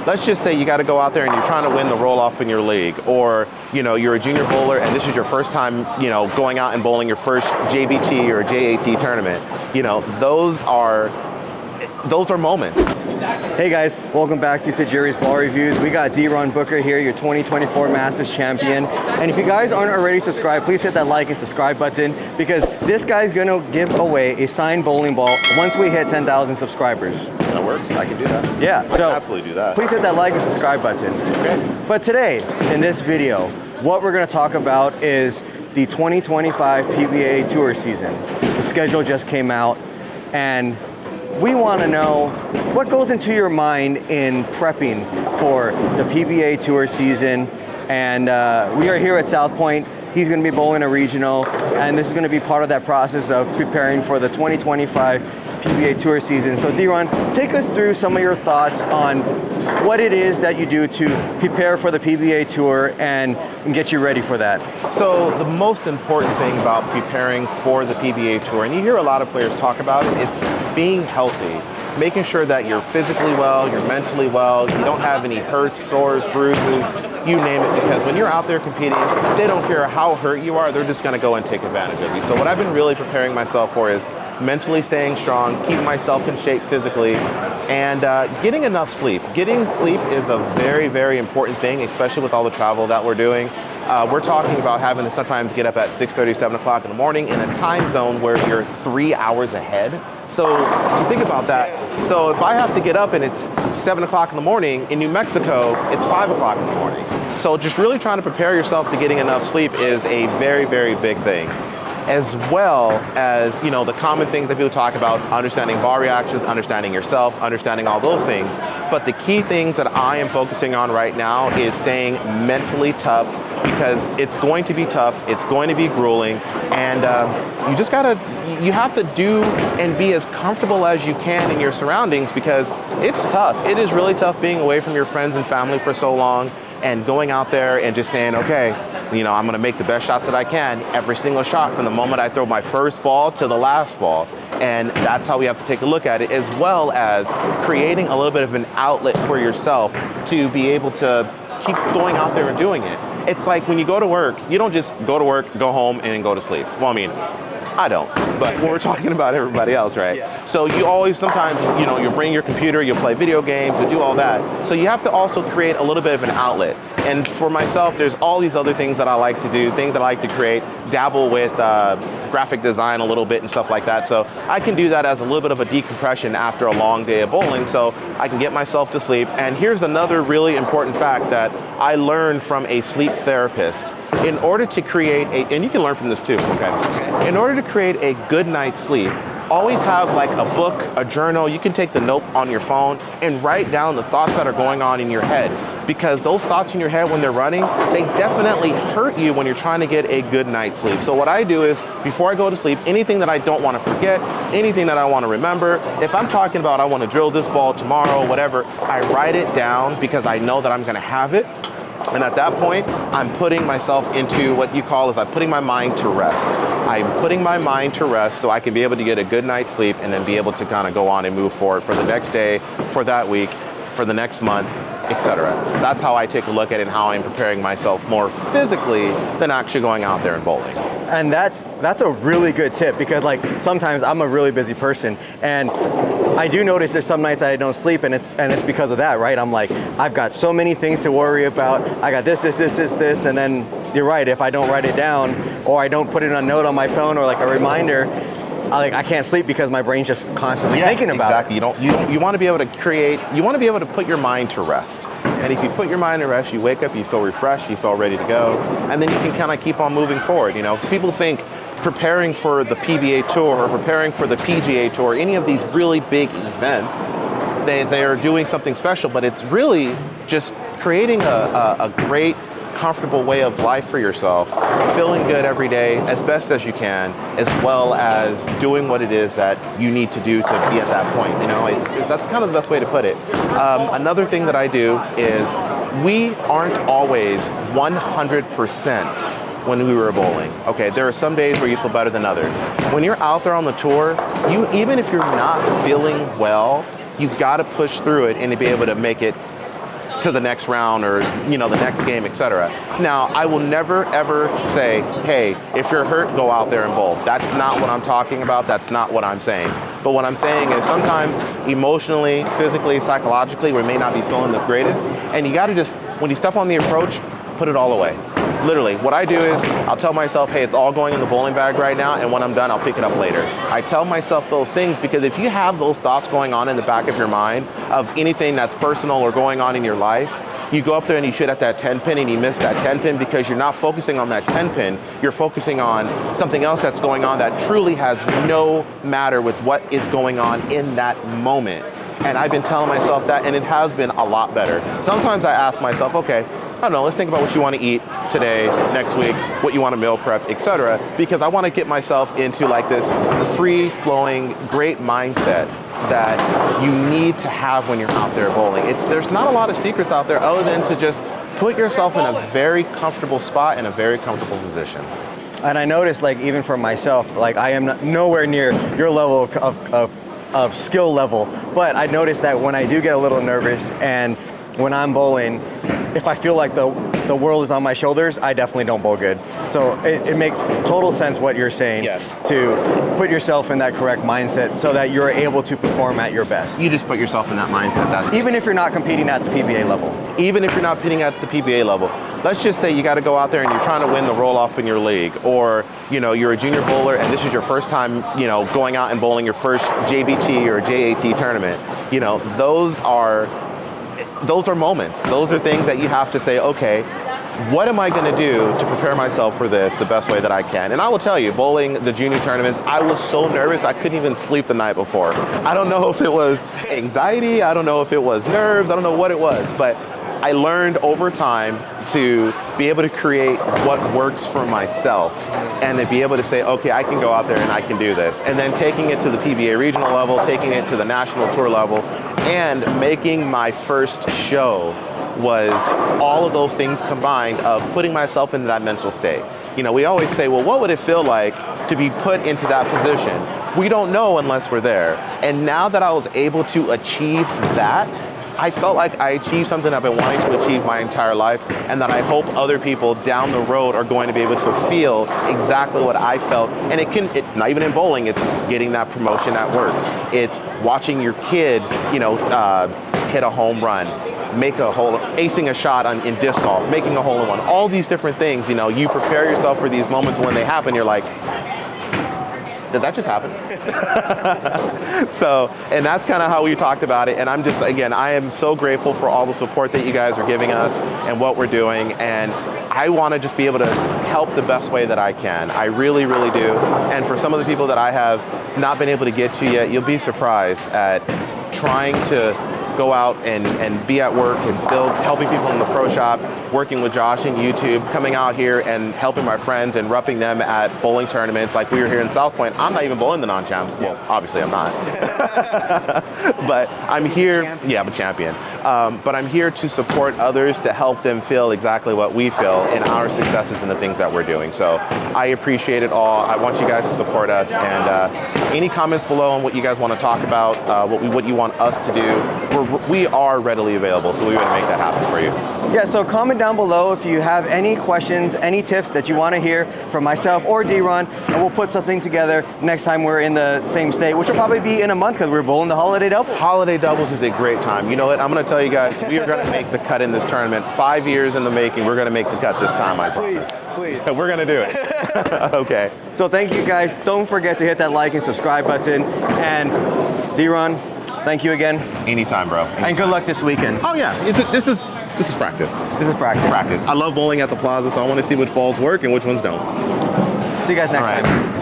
let's just say you got to go out there and you're trying to win the roll-off in your league, or you're a junior bowler and this is your first time going out and bowling your first JBT or JAT tournament. Those are moments. Hey guys, welcome back to Tajiri's Ball Reviews. We got DeeRonn Booker here, your 2024 Masters champion. And if you guys aren't already subscribed, please hit that like and subscribe button, because this guy's gonna give away a signed bowling ball once we hit 10,000 subscribers. That works, I can do that. Yeah, I can absolutely do that. Please hit that like and subscribe button. Okay. But today, in this video, what we're gonna talk about is the 2025 PBA Tour season. The schedule just came out, and we want to know what goes into your mind in prepping for the PBA Tour season. And we are here at SouthPoint. He's going to be bowling a regional, and this is going to be part of that process of preparing for the 2025 PBA Tour season. So DeeRonn, take us through some of your thoughts on what it is that you do to prepare for the PBA Tour and get you ready for that. So the most important thing about preparing for the PBA Tour, and you hear a lot of players talk about it, it's being healthy. Making sure that you're physically well, you're mentally well, you don't have any hurts, sores, bruises, you name it, because when you're out there competing, they don't care how hurt you are, they're just gonna go and take advantage of you. So what I've been really preparing myself for is mentally staying strong, keeping myself in shape physically, and getting enough sleep. Getting sleep is a very, very important thing, especially with all the travel that we're doing. We're talking about having to sometimes get up at 6:30, 7 o'clock in the morning in a time zone where you're 3 hours ahead. So you think about that. So if I have to get up and it's 7 o'clock in the morning, in New Mexico, it's 5 o'clock in the morning. So just really trying to prepare yourself to getting enough sleep is a very, very big thing. As well as, the common things that people talk about, understanding ball reactions, understanding yourself, understanding all those things. But the key things that I am focusing on right now is staying mentally tough, because it's going to be tough, it's going to be grueling, and you have to do and be as comfortable as you can in your surroundings, because it's tough. It is really tough being away from your friends and family for so long, and going out there and just saying, okay, I'm gonna make the best shots that I can every single shot from the moment I throw my first ball to the last ball. And that's how we have to take a look at it, as well as creating a little bit of an outlet for yourself to be able to keep going out there and doing it. It's like when you go to work, you don't just go to work, go home, and then go to sleep. Well, I mean, I don't, but we're talking about everybody else, right? Yeah. So you always, sometimes, you bring your computer, you play video games, you do all that. So you have to also create a little bit of an outlet. And for myself, there's all these other things that I like to do, things that I like to create, dabble with graphic design a little bit and stuff like that. So I can do that as a little bit of a decompression after a long day of bowling, so I can get myself to sleep. And here's another really important fact that I learned from a sleep therapist. In order to create and you can learn from this too, okay? In order to create a good night's sleep, always have like a book, a journal. You can take the note on your phone and write down the thoughts that are going on in your head, because those thoughts in your head when they're running, they definitely hurt you when you're trying to get a good night's sleep. So what I do is, before I go to sleep, anything that I don't want to forget, anything that I want to remember, if I'm talking about I want to drill this ball tomorrow, whatever, I write it down, because I know that I'm going to have it. And at that point, I'm putting myself into what you call I'm putting my mind to rest. I'm putting my mind to rest so I can be able to get a good night's sleep, and then be able to kind of go on and move forward for the next day, for that week, for the next month, etc. That's how I take a look at it, and how I'm preparing myself more physically than actually going out there and bowling. And that's a really good tip, because sometimes I'm a really busy person, and I do notice there's some nights I don't sleep, and it's because of that, right? I'm like, I've got so many things to worry about. I got this, and then you're right. If I don't write it down, or I don't put it on a note on my phone, or like a reminder, I can't sleep, because my brain's just constantly thinking about it. You want to be able to create. You want to be able to put your mind to rest. And if you put your mind to rest, you wake up, you feel refreshed, you feel ready to go, and then you can kind of keep on moving forward. People think preparing for the PBA Tour or preparing for the PGA Tour, any of these really big events, they are doing something special, but it's really just creating a great, comfortable way of life for yourself, feeling good every day as best as you can, as well as doing what it is that you need to do to be at that point. That's kind of the best way to put it. Another thing that I do is, we aren't always 100% when we were bowling. Okay, there are some days where you feel better than others. When you're out there on the tour, even if you're not feeling well, you've got to push through it and to be able to make it to the next round or, you know, the next game, etc. Now, I will never ever say, hey, if you're hurt, go out there and bowl. That's not what I'm talking about. That's not what I'm saying. But what I'm saying is sometimes emotionally, physically, psychologically, we may not be feeling the greatest. And you got to just, when you step on the approach, put it all away. Literally, what I do is I'll tell myself, hey, it's all going in the bowling bag right now, and when I'm done, I'll pick it up later. I tell myself those things because if you have those thoughts going on in the back of your mind of anything that's personal or going on in your life, you go up there and you shoot at that 10 pin and you miss that 10 pin because you're not focusing on that 10 pin, you're focusing on something else that's going on that truly has no matter with what is going on in that moment. And I've been telling myself that, and it has been a lot better. Sometimes I ask myself, okay, I don't know, let's think about what you want to eat today, next week, what you want to meal prep, etc. Because I want to get myself into like this free-flowing, great mindset that you need to have when you're out there bowling. There's not a lot of secrets out there other than to just put yourself in a very comfortable spot in a very comfortable position. And I noticed, like, even for myself, like, I am nowhere near your level of skill level, but I noticed that when I do get a little nervous and when I'm bowling, if I feel like the world is on my shoulders, I definitely don't bowl good. So it makes total sense what you're saying. Yes. To put yourself in that correct mindset so that you're able to perform at your best. You just put yourself in that mindset. Even if you're not competing at the PBA level. Even if you're not competing at the PBA level. Let's just say you got to go out there and you're trying to win the roll-off in your league, or, you know, you're a junior bowler and this is your first time, you know, going out and bowling your first JBT or JAT tournament. You know, those are moments. Those are things that you have to say, okay, what am I going to do to prepare myself for this the best way that I can? And I will tell you, bowling the junior tournaments, I was so nervous I couldn't even sleep the night before. I don't know if it was anxiety, I don't know if it was nerves, I don't know what it was, but I learned over time to be able to create what works for myself and to be able to say, okay, I can go out there and I can do this. And then taking it to the PBA regional level, taking it to the national tour level, and making my first show was all of those things combined of putting myself into that mental state. You know, we always say, well, what would it feel like to be put into that position? We don't know unless we're there. And now that I was able to achieve that, I felt like I achieved something I've been wanting to achieve my entire life, and that I hope other people down the road are going to be able to feel exactly what I felt. And it's not even in bowling, it's getting that promotion at work. It's watching your kid, you know, hit a home run, make a hole, acing a shot in disc golf, making a hole in one, all these different things. You know, you prepare yourself for these moments. When they happen, you're like, did that just happen? So, and that's kind of how we talked about it. And I'm just, again, I am so grateful for all the support that you guys are giving us and what we're doing. And I want to just be able to help the best way that I can. I really, really do. And for some of the people that I have not been able to get to yet, you'll be surprised at trying to go out and be at work and still helping people in the pro shop, working with Josh in YouTube, coming out here and helping my friends and repping them at bowling tournaments like we were here in SouthPoint. I'm not even bowling the non-champs. Well, obviously I'm not. But I'm here, yeah, I'm a champion. But I'm here to support others, to help them feel exactly what we feel in our successes and the things that we're doing. So I appreciate it all. I want you guys to support us, and any comments below on what you guys want to talk about, what you want us to do, we are readily available, so we want to make that happen for you. Yeah, so comment down below if you have any questions, any tips that you want to hear from myself or DeeRonn, and we'll put something together next time we're in the same state, which will probably be in a month because we're bowling the holiday doubles. Holiday doubles is a great time. You know what? I'm going to tell you guys, we are going to make the cut in this tournament. 5 years in the making. We're going to make the cut this time, I promise. Please. We're going to do it. Okay. So thank you guys. Don't forget to hit that like and subscribe button. And DeeRonn, thank you again. Anytime, bro. Anytime. And good luck this weekend. Oh yeah, this is practice. This is practice. I love bowling at the plaza, so I want to see which balls work and which ones don't. See you guys next time.